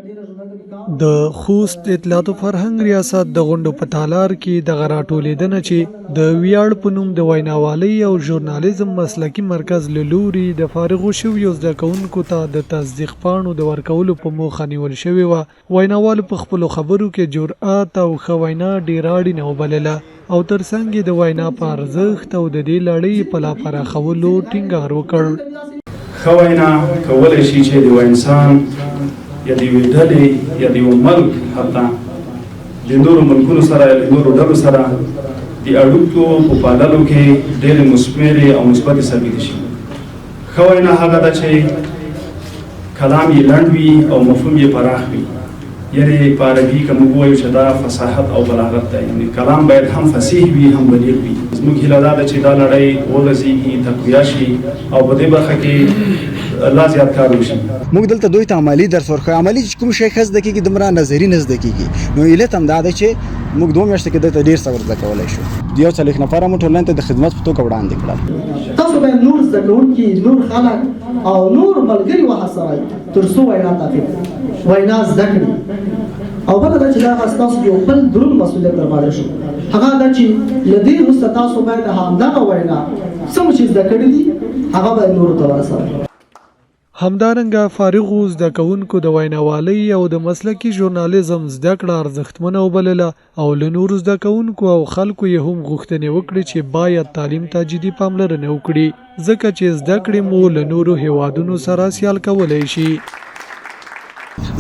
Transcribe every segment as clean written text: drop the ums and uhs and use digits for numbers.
د خوست اطلاعات او فرهنګ ریاست د غونډو په تالار کې د غراټولیدنه چې د ویاړ په نوم د ویناوالۍ او ژورنالیزم مسلکي مرکز له لوري د فارغو شویو زده کوونکو ته د تصدیق پاڼو د ورکولو په موخه نیول شوې وه. ویناوالو په خپلو خبرو کې جرأت او ښه وینا ډېره اړینه وبلله او ترڅنګ یې د وینا په ارزښت او د دې لړۍ په لا پراخولو ټینګار وکړ. ښه وینا کولی شي چې د یو انسان یا د یوې ډلې یا د یو ملک حتی د نورو ملکونو سره یا د نورو ډلو سره د اړیکو په پاللو کې ډېرې مثمرې او مثبتې ثابتې شي. ښه وینا هغه ده چې کلام یې لنډ وي او مفهوم یې پراخ وي. یعنې په عربي که موږ ووایو چې دا فصاحت او بلاغت دی، یعنې کلام باید هم فصیح وي هم بلیغ وي. زموږ هیله دا ده چې دا لړۍ وغځېږي، تقویه شي او په دې برخه کې لا زیات کار وشي. موږ دلته دوی ته عملي درس ورکوو. عملي چې کوم شی ښه زده کېږي دومره نظري نه زده کېږي. نو علت هم دا دی چې موږ 2 میاشتې کې دلته ډېر څه ور زده کولی شو. د 40 نفره مو ټولنې ته د خدمت په توګه وړاندې کړل. تاسو باید نور زده کوونکي، نور خلک او نور ملګري وهڅوئ تر څو وینا تعقیب وینا زده کړي. او بله دا چې دا ستاسو یو بل دروند مسؤلیت درباره شو، هغه دا چې له دې وروسته تاسو باید همدغه وینا څومره چې زده کړي دي هغه باید نورو ته ورسوئ. همدارنګه فارغو زده کوونکو د ویناوالۍ او د مسلکي ژورنالیزم زده کړه ارزښتمنه وبلله او له نورو زده کوونکو او خلکو یې هم غوښتنې وکړې چې باید تعلیم ته جدي پاملرنه وکړي، ځکه چې زده کړې مو له نورو هیوادونو سره سیال کولی شي.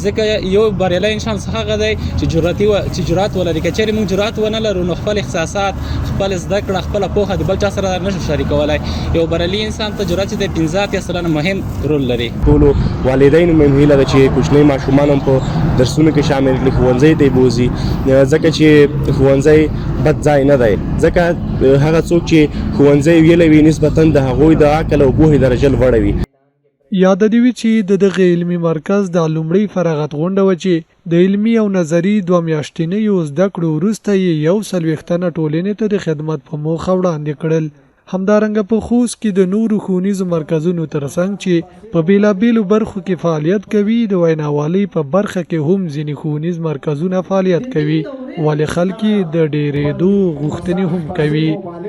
ځکه یو بریالی انسان هغه دی چې جرأت ولري. که چېرې موږ جرأت ونه لرو نو خپل احساسات، خپل زده کړه، خپله پوهه د بل چا سره نشو شریکولی. یو بریالی انسان ته جرأت چې د 15 مهم رول لري. ټولو والدینو مې هیله ده چې کوچني ماشومان هم په درسونو کې شامل کړي، ښوونځي ته یې بوځي، ځکه چې ښوونځی بد ځای نه دی. ځکه هغه څوک چې ښوونځی ویلی وي نسبتا د هغوی د عقل او پوهې درجه لوړه وي. یاد دې وي چې د دغه علمي مرکز د لومړۍ فراغت غونډه وه چې د علمي او نظري 2 میاشتنیو زده کړو وروسته یې 140 تنه ټولنې ته د خدمت په موخه وړاندې کړل. همدارنګه په خوست کې د نورو ښوونیزو مرکزونو ترڅنګ چې په بېلابېلو برخو کې فعالیت کوي، د ویناوالۍ په برخه کې هم ځینې ښوونیز مرکزونه فعالیت کوي، ولې خلک د ډېرېدو غوښتنې هم کوي.